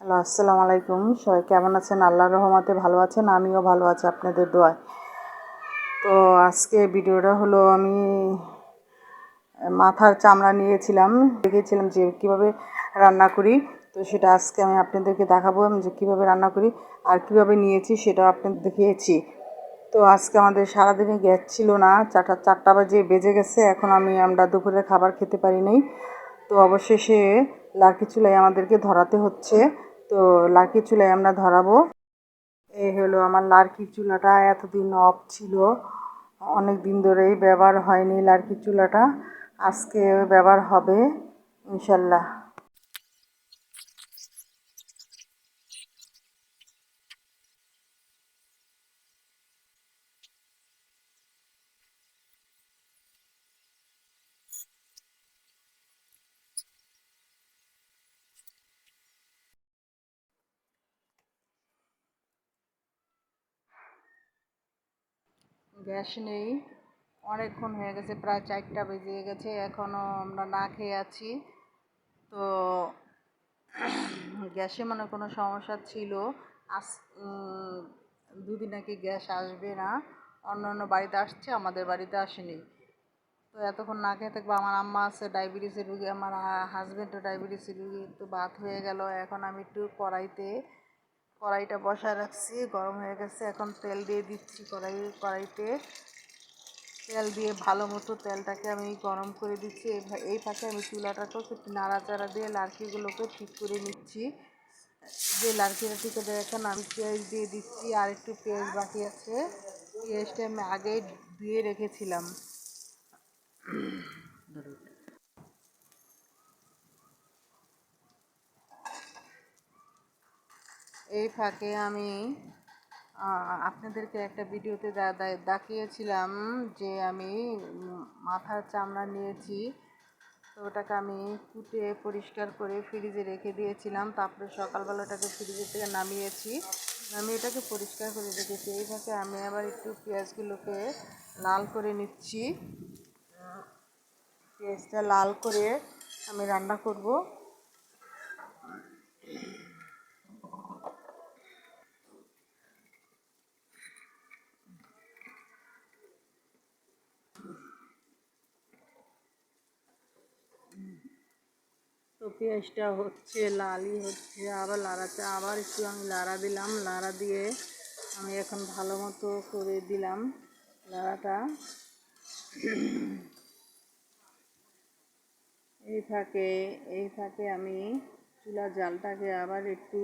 Hello, আসসালামু আলাইকুম। সবাই কেমন আছেন? আল্লাহর রহমতে ভালো আছেন, আমিও ভালো আছি আপনাদের দোয়ায়। তো আজকে ভিডিওটা হলো আমি মাথার চামড়া নিয়েছিলাম, দেখেছিলাম যে কীভাবে রান্না করি। তো সেটা আজকে আমি আপনাদেরকে দেখাবো, আমি যে কীভাবে রান্না করি আর কীভাবে নিয়েছি সেটাও আপনাদের দেখিয়েছি। তো আজকে আমাদের সারাদিনে গ্যাস ছিল না, চারটা বেজে গেছে, এখন আমরা দুপুরের খাবার খেতে পারি নাই। তো অবশেষে লার্কি চুলায় আমাদেরকে ধরাতে হচ্ছে। তো লার্কি চুলায় আমরা ধরাবো। এই হলো আমার লার্কি চুলাটা, এতদিন অফ ছিল, অনেক দিন ধরেই ব্যবহার হয়নি লার্কি চুলাটা, আজকে ব্যবহার হবে ইনশাল্লাহ। গ্যাস নেই, অনেকক্ষণ হয়ে গেছে, প্রায় 4টা বেজে গেছে, এখনও আমরা না খেয়ে আছি। তো গ্যাসে মানে কোনো সমস্যা ছিল, আস দুদিন নাকি গ্যাস আসবে না, অন্য অন্য বাড়িতে আসছে, আমাদের বাড়িতে আসেনি। তো এতক্ষণ না খেয়ে থাকবো, আমার আম্মা আছে ডায়াবেটিসের রুগী, আমার হাজব্যান্ডও ডায়াবেটিসের রুগী, তো ভাত হয়ে গেল। এখন আমি একটু কড়াইটা বসায় রাখছি, গরম হয়ে গেছে, এখন তেল দিয়ে দিচ্ছি কড়াইতে। তেল দিয়ে ভালো মতো তেলটাকে আমি গরম করে দিচ্ছি। এই ফাঁকে আমি চুলাটাকেও একটু নাড়াচাড়া দিয়ে লার্কিগুলোকে ঠিক করে নিচ্ছি। যে লার্কিটা ঠিক করে, এখন আমি পেঁয়াজ দিয়ে দিচ্ছি, আর একটু পেঁয়াজ বাকি আছে, পেঁয়াজটা আমি আগেই ধুয়ে রেখেছিলাম। এই ফাঁকে আমি আপনাদেরকে একটা ভিডিওতে দেখিয়েছিলাম যে আমি মাথার চামড়া নিয়েছি। তো ওটাকে আমি কুটে পরিষ্কার করে ফ্রিজে রেখে দিয়েছিলাম, তারপরে সকালবেলা ওটাকে ফ্রিজের থেকে নামিয়েছি, নামিয়ে এটাকে পরিষ্কার করে রেখেছি। এই ফাঁকে আমি আবার একটু পেঁয়াজগুলোকে লাল করে নিচ্ছি। পেঁয়াজটা লাল করে আমি রান্না করব। তো পেঁয়াজটা হচ্ছে, লালই হচ্ছে, আবার একটু আমি লাড়া দিলাম, লাড়া দিয়ে আমি এখন ভালো মতো করে দিলাম লাড়াটা। এই ফাঁকে আমি চুলার জালটাকে আবার একটু,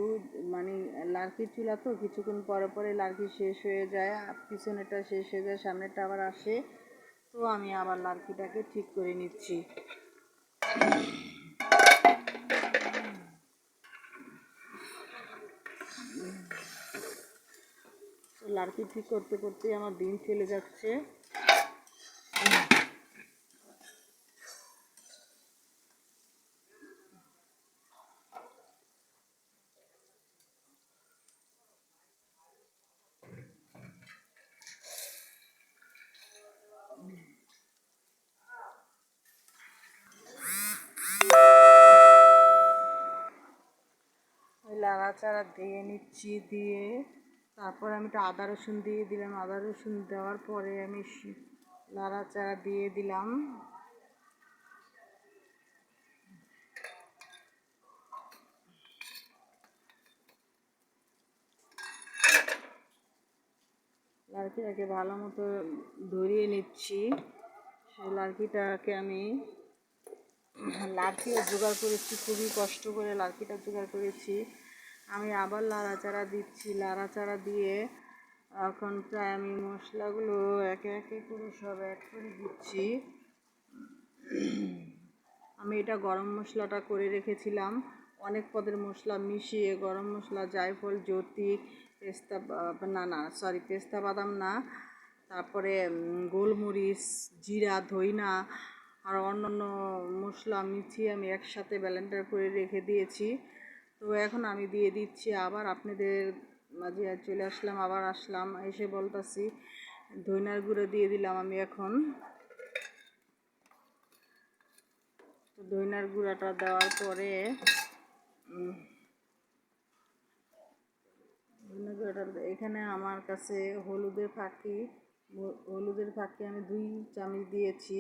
মানে লার্কির চুলা তো কিছুক্ষণ পরে পরে লার্কি শেষ হয়ে যায়, পিছনেরটা শেষ হয়ে যায়, সামনেরটা আবার আসে। তো আমি আবার লার্কিটাকে ঠিক করে নিচ্ছি। তো লার্কি ঠিক করতে করতে আমার দিন চলে যাচ্ছে। নাড়াচাড়া দিয়ে নিচ্ছি, দিয়ে তারপর আমি একটু আদা রসুন দিয়ে দিলাম, আদা রসুন দেওয়ার পরে আমি নাড়াচাড়া দিয়ে দিলাম। লার্কিটাকে ভালো মতো ধরিয়ে নিচ্ছি। সেই লার্কিটাকে আমি লার্কিও জোগাড় করেছি, খুবই কষ্ট করে লার্কিটা জোগাড় করেছি। আমি আবার লাড়াচাড়া দিচ্ছি, লাড়াচাড়া দিয়ে এখন প্রায় আমি মশলাগুলো একে একে করে সব অ্যাড করে দিচ্ছি। আমি এটা গরম মশলাটা করে রেখেছিলাম, অনেক পদের মশলা মিশিয়ে, গরম মশলা, জায়ফল, জৈত্রী, পেস্তা বাদাম না, তারপরে গোলমরিচ, জিরা, ধইনা আর অন্যান্য মশলা মিশিয়ে আমি একসাথে ব্লেন্ডার করে রেখে দিয়েছি। তো এখন আমি দিয়ে দিচ্ছি, আবার আপনাদের মাঝে চলে আসলাম, এসে বলতেছি ধইনার গুঁড়ো দিয়ে দিলাম আমি এখন। তো ধইনার গুঁড়াটা দেওয়ার পরে এখানে আমার কাছে হলুদের ফাঁকি আমি 2 চামচ দিয়েছি।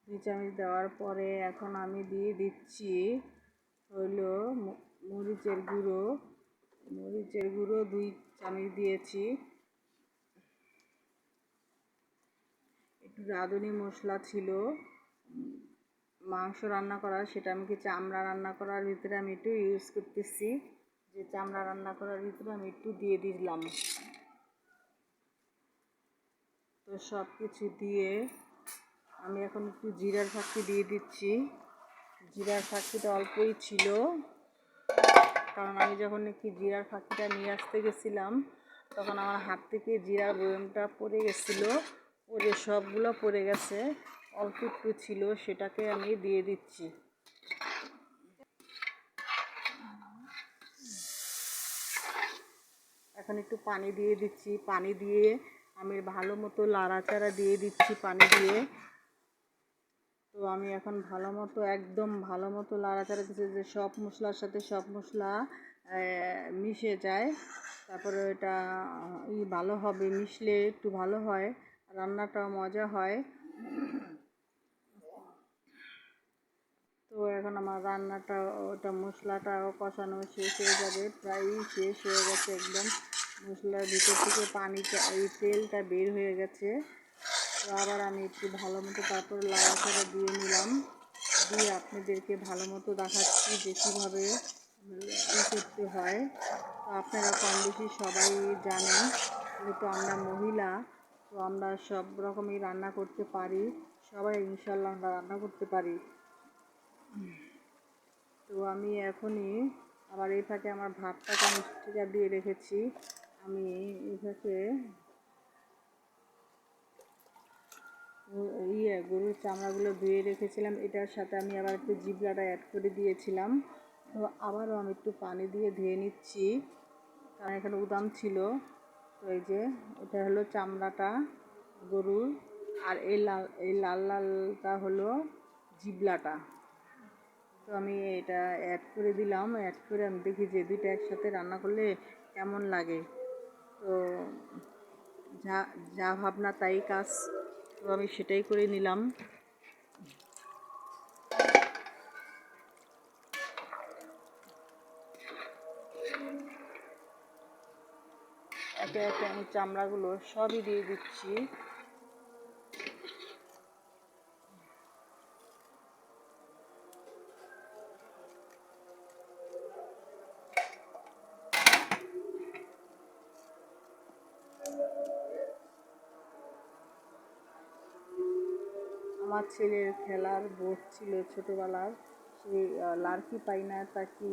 2 চামচ দেওয়ার পরে এখন আমি দিয়ে দিচ্ছি হলো মরিচের গুঁড়ো 2 চামচ দিয়েছি। একটু রাঁধুনি মশলা ছিল মাংস রান্না করার, সেটা আমি কি চামড়া রান্না করার ভিতরে আমি একটু ইউজ করতেছি, যে চামড়া রান্না করার ভিতরে আমি একটু দিয়ে দিলাম। তো সব কিছু দিয়ে আমি এখন একটু জিরার ফাঁকি দিয়ে দিচ্ছি। জিরার ফাঁকিটা অল্পই ছিল, কারণ আমি যখন একটু জিরার ফাঁকিটা নিয়ে আসতে গেছিলাম তখন আমার হাত থেকে জিরার বয়মটা পড়ে গেছিলো, সবগুলো পড়ে গেছে, অল্প একটু ছিল, সেটাকে আমি দিয়ে দিচ্ছি। এখন একটু পানি দিয়ে দিচ্ছি, পানি দিয়ে আমি ভালো মতো লাড়াচাড়া দিয়ে দিচ্ছি পানি দিয়ে। তো আমি এখন একদম ভালো মতো লাড়াচাড়া দিচ্ছি, যে সব মশলার সাথে সব মশলা মিশে যায়, তারপরে এটা ভালো হবে, মিশলে একটু ভালো হয়, রান্নাটাও মজা হয়। তো এখন আমার ওটা মশলাটাও কষানো শেষ হয়ে যাবে, প্রায় শেষ হয়ে গেছে একদম। মশলার ভিতর থেকে তেলটা বের হয়ে গেছে। তো আবার আমি একটু ভালো মতো তারপর লাড়াচাড়া দিয়ে নিলাম, দিয়ে আপনাদেরকে ভালো মতো দেখাচ্ছি যে কীভাবে করতে হয়। তো আপনারা কম বেশি সবাই জানেন, যেহেতু আমরা মহিলা, তো আমরা সব রকমই রান্না করতে পারি, সবাই ইনশাল্লাহ আমরা রান্না করতে পারি। তো আমি এখনই আবার এই ফাঁকে আমার ভাতটাকে আমি স্টিকার দিয়ে রেখেছি, আমি এই ফাঁকে গরুর চামড়াগুলো ধুয়ে রেখেছিলাম, এটার সাথে আমি আবার একটু জিবলাটা অ্যাড করে দিয়েছিলাম। তো আবারও আমি একটু পানি দিয়ে ধুয়ে নিচ্ছি, কারণ এখানে উদাম ছিল। তো এই যে এটা হলো চামড়াটা গরুর, আর এই লাল লালটা হলো জিবলাটা। তো আমি এটা অ্যাড করে দিলাম, অ্যাড করে আমি দেখি যে দুইটা একসাথে রান্না করলে কেমন লাগে। তো যা ভাবনা তাই কাজ, তো আমি সেটাই করে নিলাম। একে একে আমি চামড়াগুলো সবই দিয়ে দিচ্ছি। আমার ছেলের খেলার বোর্ড ছিল ছোটোবেলার, সেই লার্কি পাই না, তা কি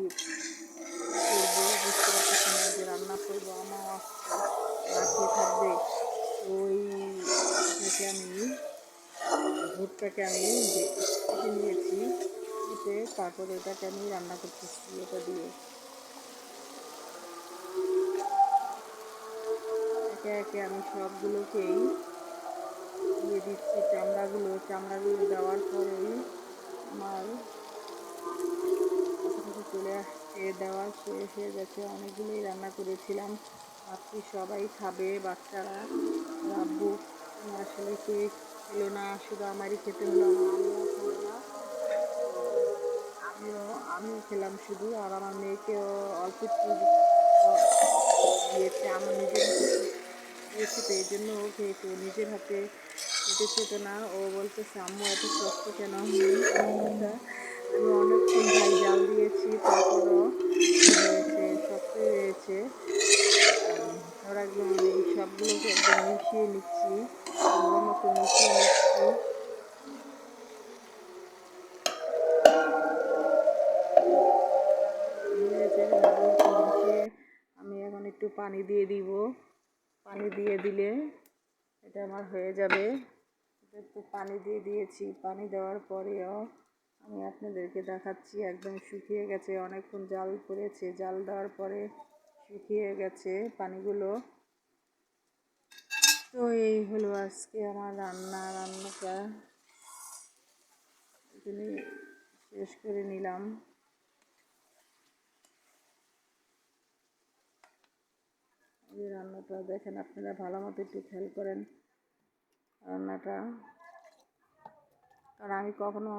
করবো বুঝতে পারতেছি না, যে রান্না করবো, আমার লার্কি থাকবে। তো ওইটাকে আমি ভোটটাকে আমি কেটে নিয়েছি, কেটে তারপরে এটাকে আমি রান্না করতেছি। এটা দিয়ে একে একে আমি সবগুলোকেই দিয়ে দিচ্ছি। চামড়াগুলো দেওয়ার পরেই আমার কাছাকাছি চলে আসছে, দেওয়া শেষ হয়ে গেছে। অনেকগুলোই রান্না করেছিলাম, ভাবছি সবাই খাবে, বাচ্চারা, আব্বু আসলে কে খেলো না, শুধু আমারই খেতে হলো, আমিও খেলাম শুধু, আর আমার মেয়েকেও অল্প একটু দিয়েছে, আমার নিজের হাতে দিয়েছে, তো এই জন্য ও খেয়েছে, নিজের হাতে খেতে না, ও বলতেছে আম্মু এত শক্ত কেন। আমি অনেকক্ষণ ভাই জাল দিয়েছি, তারপরও হয়েছে, শক্তই হয়েছে। ওরা একদম এই সবগুলোকে একদম মিশিয়ে নিচ্ছি, ভালো মতো মিশিয়ে নিচ্ছি। আমি এখন একটু পানি দিয়ে দিব, পানি দিয়ে দিলে এটা আমার হয়ে যাবে। একটু পানি দিয়ে দিয়েছি, পানি দেওয়ার পরেও আমি আপনাদেরকে দেখাচ্ছি একদম শুকিয়ে গেছে, অনেকক্ষণ জাল করেছে, জাল দেওয়ার পরে শুকিয়ে গেছে পানিগুলো। তো এই হলো আজকে আমার রান্নাটা এখানে শেষ করে নিলাম। যে রান্নাটা দেখেন, আপনারা ভালো মতো একটু খেয়াল করেন রান্নাটা, কারণ আমি কখনো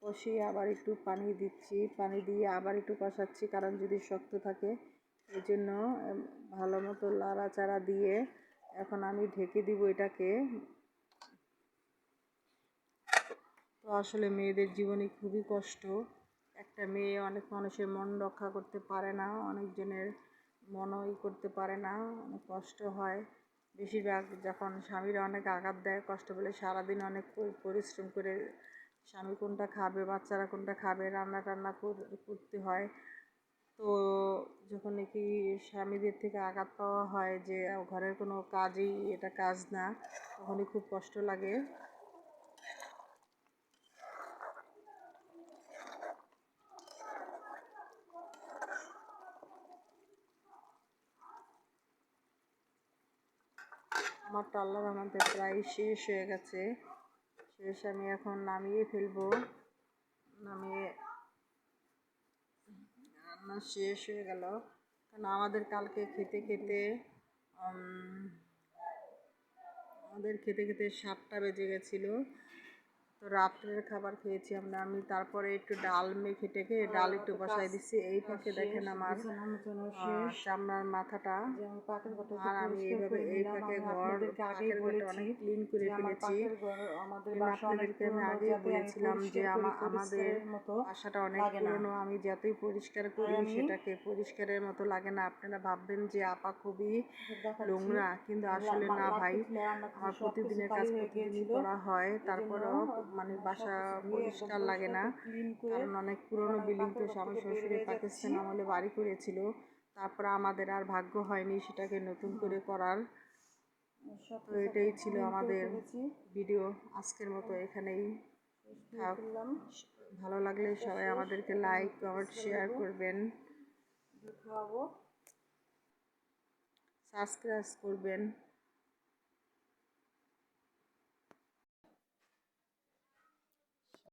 কষিয়ে আবার একটু পানি দিচ্ছি, পানি দিয়ে আবার একটু কষাচ্ছি, কারণ যদি শক্ত থাকে এই জন্য ভালো মতো লাড়াচাড়া দিয়ে এখন আমি ঢেকে দিব এটাকে। তো আসলে মেয়েদের জীবনে খুবই কষ্ট, একটা মেয়ে অনেক মানুষের মন রক্ষা করতে পারে না, অনেকজনের মনই করতে পারে না, অনেক কষ্ট হয়। বেশিরভাগ যখন স্বামীরা অনেক আঘাত দেয়, কষ্ট পেলে সারাদিন অনেক পরিশ্রম করে স্বামী কোনটা খাবে, বাচ্চারা কোনটা খাবে, রান্না টান্না করতে হয়। তো যখন নাকি স্বামীদের থেকে আঘাত পাওয়া হয় যে ঘরের কোনো কাজই এটা কাজ না, তখনই খুব কষ্ট লাগে। আমার তো আল্লাহর রহমতে প্রায় শেষ হয়ে গেছে, আমি এখন নামিয়ে ফেলবো। নামিয়ে রান্না শেষ হয়ে গেল, কারণ আমাদের কালকে খেতে খেতে আমাদের খেতে খেতে 7টা বেজে গেছিলো। তো রাত্রের খাবার খেয়েছি আমি তারপরে একটু ডাল মেখে টেকে ডাল একটু বসাই দিচ্ছি। এই ফাঁকে দেখেন আমার চামড়ার মাথাটা, আর আমি এইভাবে এই ফাঁকে পাকের ঘরটা অনেক ক্লিন করে ফেলেছি। আপনাদেরকে আমি আগেই বলেছিলাম যে আমাদের বাসাটা অনেক পুরনো, আমি যতই পরিষ্কার করি সেটাকে পরিষ্কারের মতো লাগে না। আপনারা ভাববেন যে আপা খুবই নোংরা, কিন্তু আসলে না ভাই, আমার প্রতিদিনের কাজ প্রতিদিনই করা হয়, তারপরেও মানে বাসা পরিষ্কার লাগে না, কারণ অনেক পুরনো বিল্ডিং। তো স্বামী শ্বশুরে পাকিস্তান আমলে বাড়ি করেছিল, তারপরে আমাদের আর ভাগ্য হয়নি সেটাকে নতুন করে করার। তো এটাই ছিল আমাদের ভিডিও, আজকের মতো এখানেই থাক। ভালো লাগলে সবাই আমাদেরকে লাইক কমেন্ট শেয়ার করবেন, সাবস্ক্রাইব করবেন।